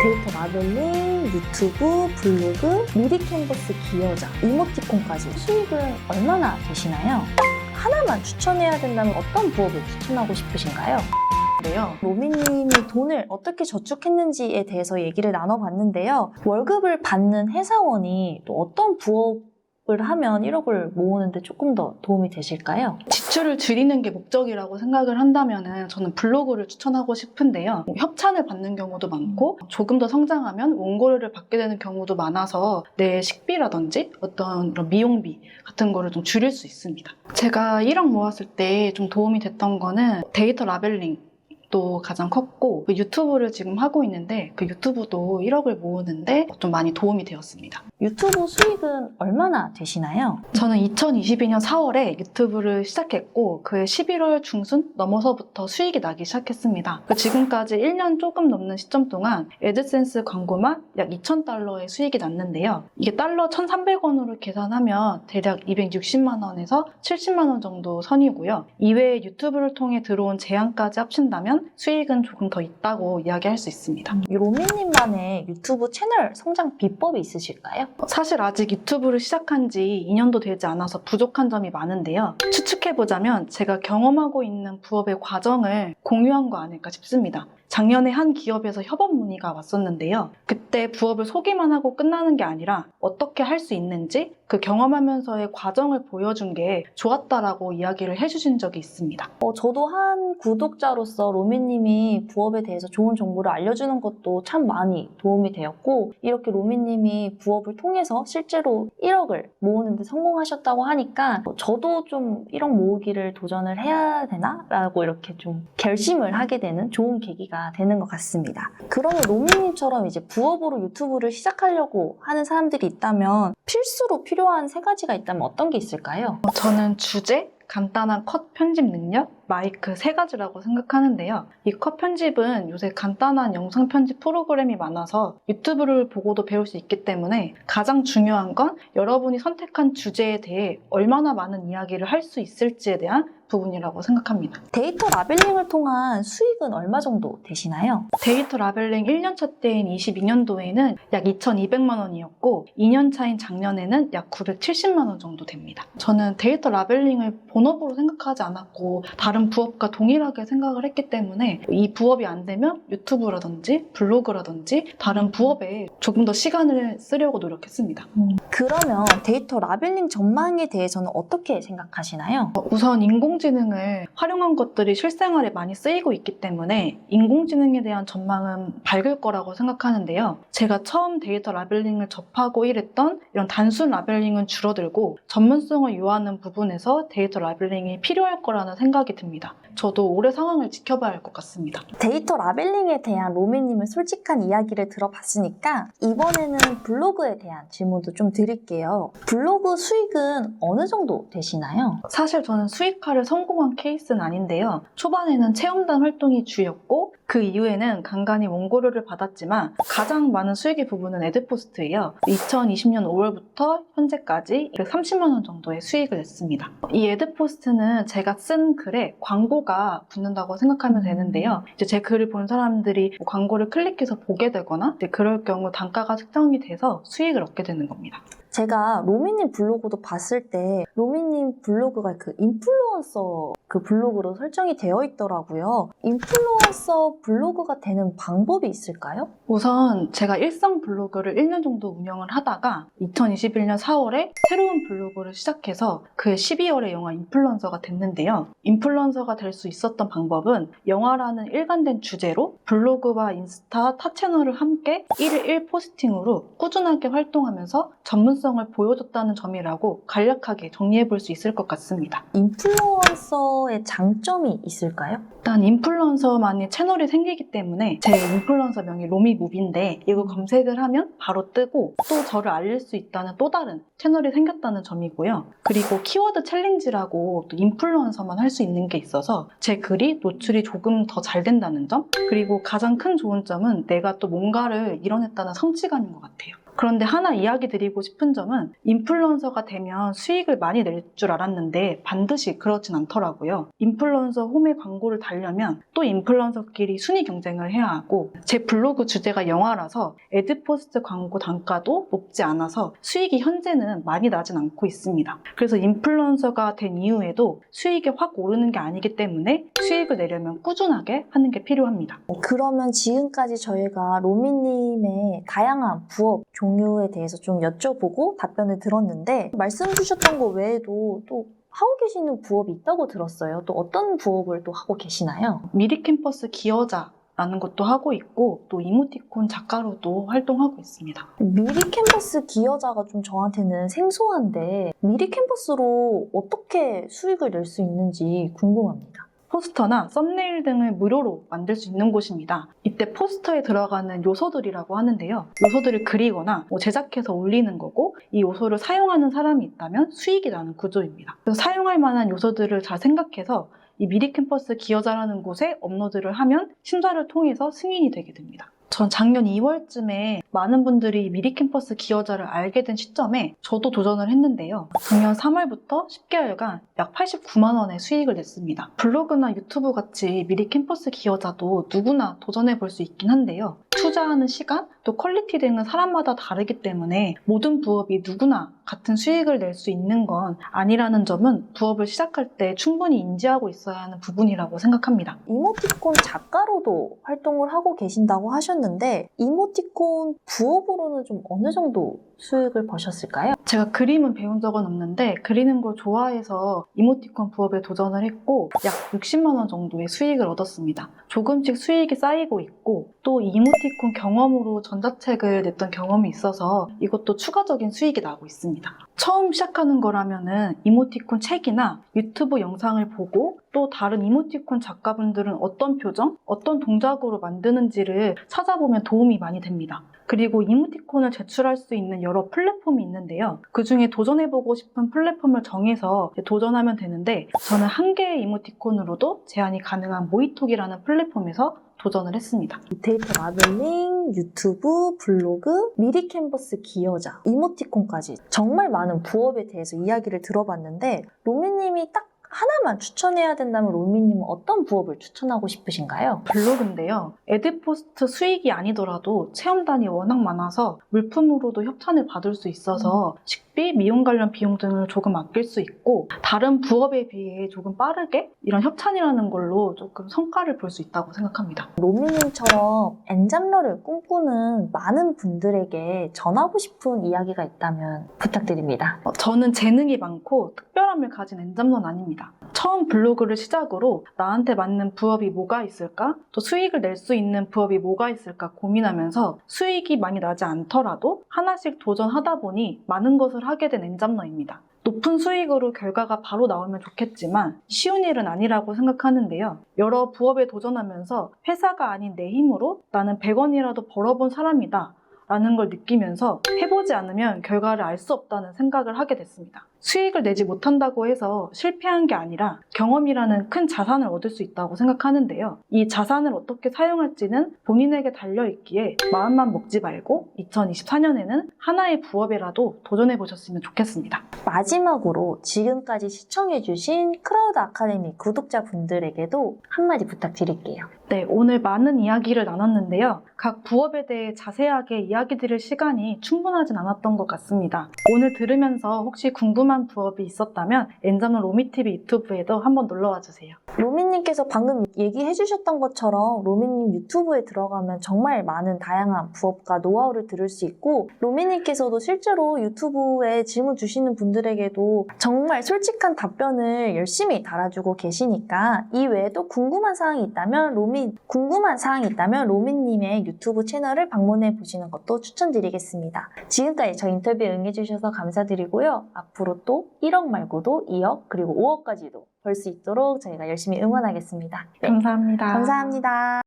데이터 라벨링, 유튜브, 블로그, 무디 캔버스 기여자, 이모티콘까지 수익은 얼마나 되시나요? 하나만 추천해야 된다면 어떤 부업을 추천하고 싶으신가요? 로미님이 돈을 어떻게 저축했는지에 대해서 얘기를 나눠봤는데요. 월급을 받는 회사원이 또 어떤 부업을 하면 1억을 모으는데 조금 더 도움이 되실까요? 지출을 줄이는 게 목적이라고 생각을 한다면 저는 블로그를 추천하고 싶은데요. 협찬을 받는 경우도 많고 조금 더 성장하면 원고료를 받게 되는 경우도 많아서 내 식비라든지 어떤 이런 미용비 같은 거를 좀 줄일 수 있습니다. 제가 1억 모았을 때 좀 도움이 됐던 거는 데이터 라벨링 또 가장 컸고 유튜브를 지금 하고 있는데 그 유튜브도 1억을 모으는데 좀 많이 도움이 되었습니다. 유튜브 수익은 얼마나 되시나요? 저는 2022년 4월에 유튜브를 시작했고 그 11월 중순 넘어서부터 수익이 나기 시작했습니다. 지금까지 1년 조금 넘는 시점 동안 애드센스 광고만 약 2,000달러의 수익이 났는데요. 이게 달러 1,300원으로 계산하면 대략 260만 원에서 70만 원 정도 선이고요. 이외에 유튜브를 통해 들어온 제안까지 합친다면 수익은 조금 더 있다고 이야기할 수 있습니다. 로미님만의 유튜브 채널 성장 비법이 있으실까요? 사실 아직 유튜브를 시작한 지 2년도 되지 않아서 부족한 점이 많은데요. 추측해보자면 제가 경험하고 있는 부업의 과정을 공유한 거 아닐까 싶습니다. 작년에 한 기업에서 협업 문의가 왔었는데요. 그때 부업을 소개만 하고 끝나는 게 아니라 어떻게 할 수 있는지 그 경험하면서의 과정을 보여준 게 좋았다라고 이야기를 해주신 적이 있습니다. 저도 한 구독자로서 로미님이 부업에 대해서 좋은 정보를 알려주는 것도 참 많이 도움이 되었고 이렇게 로미님이 부업을 통해서 실제로 1억을 모으는 데 성공하셨다고 하니까 저도 좀 1억 모으기를 도전을 해야 되나? 라고 이렇게 좀 결심을 하게 되는 좋은 계기가 되는 것 같습니다. 그러면 로미님처럼 이제 부업으로 유튜브를 시작하려고 하는 사람들이 있다면 필수로 필요한 3가지가 있다면 어떤 게 있을까요? 저는 주제, 간단한 컷 편집 능력, 마이크 3가지라고 생각하는데요. 이 컷 편집은 요새 간단한 영상 편집 프로그램이 많아서 유튜브를 보고도 배울 수 있기 때문에 가장 중요한 건 여러분이 선택한 주제에 대해 얼마나 많은 이야기를 할 수 있을지에 대한 부분이라고 생각합니다. 데이터 라벨링을 통한 수익은 얼마 정도 되시나요? 데이터 라벨링 1년차 때인 22년도에는 약 2,200만 원이었고 2년차인 작년에는 약 970만 원 정도 됩니다. 저는 데이터 라벨링을 본업으로 생각하지 않았고 다른 부업과 동일하게 생각을 했기 때문에 이 부업이 안 되면 유튜브라든지 블로그라든지 다른 부업에 조금 더 시간을 쓰려고 노력했습니다. 그러면 데이터 라벨링 전망에 대해서는 어떻게 생각하시나요? 우선 인공지능을 활용한 것들이 실생활에 많이 쓰이고 있기 때문에 인공지능에 대한 전망은 밝을 거라고 생각하는데요. 제가 처음 데이터 라벨링을 접하고 일했던 이런 단순 라벨링은 줄어들고 전문성을 요하는 부분에서 데이터 라벨링이 필요할 거라는 생각이 듭니다. 저도 올해 상황을 지켜봐야 할 것 같습니다. 데이터 라벨링에 대한 로미님의 솔직한 이야기를 들어봤으니까 이번에는 블로그에 대한 질문도 좀 드릴게요. 블로그 수익은 어느 정도 되시나요? 사실 저는 수익화를 성공한 케이스는 아닌데요. 초반에는 체험단 활동이 주였고 그 이후에는 간간히 원고료를 받았지만 가장 많은 수익의 부분은 애드포스트예요. 2020년 5월부터 현재까지 230만 원 정도의 수익을 냈습니다. 이 애드포스트는 제가 쓴 글에 광고가 붙는다고 생각하면 되는데요. 이제 제 글을 본 사람들이 광고를 클릭해서 보게 되거나 그럴 경우 단가가 책정이 돼서 수익을 얻게 되는 겁니다. 제가 로미님 블로그도 봤을 때 로미님 블로그가 그 인플루언서 그 블로그로 설정이 되어 있더라고요. 인플루언서 블로그가 되는 방법이 있을까요? 우선 제가 일상 블로그를 1년 정도 운영을 하다가 2021년 4월에 새로운 블로그를 시작해서 그 12월에 영화 인플루언서가 됐는데요. 인플루언서가 될 수 있었던 방법은 영화라는 일관된 주제로 블로그와 인스타 타 채널을 함께 1일 1 포스팅으로 꾸준하게 활동하면서 전문성을 보여줬다는 점이라고 간략하게 정리해 볼 수 있을 것 같습니다. 인플루언서의 장점이 있을까요? 일단 인플루언서만의 채널이 생기기 때문에 제 인플루언서 명이 로미무비인데 이거 검색을 하면 바로 뜨고 또 저를 알릴 수 있다는 또 다른 채널이 생겼다는 점이고요. 그리고 키워드 챌린지라고 또 인플루언서만 할 수 있는 게 있어서 제 글이 노출이 조금 더 잘 된다는 점, 그리고 가장 큰 좋은 점은 내가 또 뭔가를 이뤄냈다는 성취감인 것 같아요. 그런데 하나 이야기 드리고 싶은 점은 인플루언서가 되면 수익을 많이 낼 줄 알았는데 반드시 그렇진 않더라고요. 인플루언서 홈에 광고를 달려면 또 인플루언서끼리 순위 경쟁을 해야 하고 제 블로그 주제가 영화라서 애드포스트 광고 단가도 높지 않아서 수익이 현재는 많이 나진 않고 있습니다. 그래서 인플루언서가 된 이후에도 수익이 확 오르는 게 아니기 때문에 수익을 내려면 꾸준하게 하는 게 필요합니다. 그러면 지금까지 저희가 로미님의 다양한 부업 종류에 대해서 좀 여쭤보고 답변을 들었는데 말씀 주셨던 거 외에도 또 하고 계시는 부업이 있다고 들었어요. 또 어떤 부업을 또 하고 계시나요? 미리 캠퍼스 기여자라는 것도 하고 있고 또 이모티콘 작가로도 활동하고 있습니다. 미리 캠퍼스 기여자가 좀 저한테는 생소한데 미리 캠퍼스로 어떻게 수익을 낼 수 있는지 궁금합니다. 포스터나 썸네일 등을 무료로 만들 수 있는 곳입니다. 이때 포스터에 들어가는 요소들이라고 하는데요. 요소들을 그리거나 제작해서 올리는 거고 이 요소를 사용하는 사람이 있다면 수익이 나는 구조입니다. 그래서 사용할 만한 요소들을 잘 생각해서 이 미리 캠퍼스 기여자라는 곳에 업로드를 하면 심사를 통해서 승인이 되게 됩니다. 전 작년 2월쯤에 많은 분들이 미리 캠퍼스 기여자를 알게 된 시점에 저도 도전을 했는데요. 작년 3월부터 10개월간 약 89만 원의 수익을 냈습니다. 블로그나 유튜브 같이 미리 캠퍼스 기여자도 누구나 도전해 볼 수 있긴 한데요. 투자하는 시간, 또 퀄리티 등은 사람마다 다르기 때문에 모든 부업이 누구나 같은 수익을 낼 수 있는 건 아니라는 점은 부업을 시작할 때 충분히 인지하고 있어야 하는 부분이라고 생각합니다. 이모티콘 작가로도 활동을 하고 계신다고 하셨는데 이모티콘 부업으로는 좀 어느 정도 수익을 버셨을까요? 제가 그림은 배운 적은 없는데 그리는 걸 좋아해서 이모티콘 부업에 도전을 했고 약 60만 원 정도의 수익을 얻었습니다. 조금씩 수익이 쌓이고 있고 또 이모티콘 경험으로 전자책을 냈던 경험이 있어서 이것도 추가적인 수익이 나고 있습니다. 처음 시작하는 거라면은 이모티콘 책이나 유튜브 영상을 보고 또 다른 이모티콘 작가분들은 어떤 표정, 어떤 동작으로 만드는지를 찾아보면 도움이 많이 됩니다. 그리고 이모티콘을 제출할 수 있는 여러 플랫폼이 있는데요. 그 중에 도전해보고 싶은 플랫폼을 정해서 도전하면 되는데 저는 한 개의 이모티콘으로도 제한이 가능한 모이톡이라는 플랫폼에서 도전을 했습니다. 데이터 마블링, 유튜브, 블로그, 미리 캔버스 기여자, 이모티콘까지 정말 많은 부업에 대해서 이야기를 들어봤는데 로미님이 딱 하나만 추천해야 된다면 로미님은 어떤 부업을 추천하고 싶으신가요? 블로그인데요. 애드포스트 수익이 아니더라도 체험단이 워낙 많아서 물품으로도 협찬을 받을 수 있어서 식비, 미용 관련 비용 등을 조금 아낄 수 있고 다른 부업에 비해 조금 빠르게 이런 협찬이라는 걸로 조금 성과를 볼 수 있다고 생각합니다. 로미님처럼 엔잡러를 꿈꾸는 많은 분들에게 전하고 싶은 이야기가 있다면 부탁드립니다. 저는 재능이 많고 특별함을 가진 엔잡러는 아닙니다. 처음 블로그를 시작으로 나한테 맞는 부업이 뭐가 있을까? 또 수익을 낼 수 있는 부업이 뭐가 있을까 고민하면서 수익이 많이 나지 않더라도 하나씩 도전하다 보니 많은 것을 하게 된 엔잡러입니다. 높은 수익으로 결과가 바로 나오면 좋겠지만 쉬운 일은 아니라고 생각하는데요. 여러 부업에 도전하면서 회사가 아닌 내 힘으로 나는 100원이라도 벌어본 사람이다 라는 걸 느끼면서 해보지 않으면 결과를 알 수 없다는 생각을 하게 됐습니다. 수익을 내지 못한다고 해서 실패한 게 아니라 경험이라는 큰 자산을 얻을 수 있다고 생각하는데요. 이 자산을 어떻게 사용할지는 본인에게 달려있기에 마음만 먹지 말고 2024년에는 하나의 부업에라도 도전해보셨으면 좋겠습니다. 마지막으로 지금까지 시청해주신 크라우드 아카데미 구독자분들에게도 한마디 부탁드릴게요. 네, 오늘 많은 이야기를 나눴는데요. 각 부업에 대해 자세하게 이야기 드릴 시간이 충분하진 않았던 것 같습니다. 오늘 들으면서 혹시 궁금한 부업이 있었다면 엔잡러 로미TV 유튜브에도 한번 놀러와 주세요. 로미님께서 방금 얘기해주셨던 것처럼 로미님 유튜브에 들어가면 정말 많은 다양한 부업과 노하우를 들을 수 있고 로미님께서도 실제로 유튜브에 질문 주시는 분들에게도 정말 솔직한 답변을 열심히 달아주고 계시니까 이 외에도 궁금한 사항이 있다면 로미님의 유튜브 채널을 방문해 보시는 것도 추천드리겠습니다. 지금까지 저 인터뷰에 응해주셔서 감사드리고요. 앞으로 또 1억 말고도 2억 그리고 5억까지도 벌 수 있도록 저희가 열심히 응원하겠습니다. 네, 감사합니다. 감사합니다.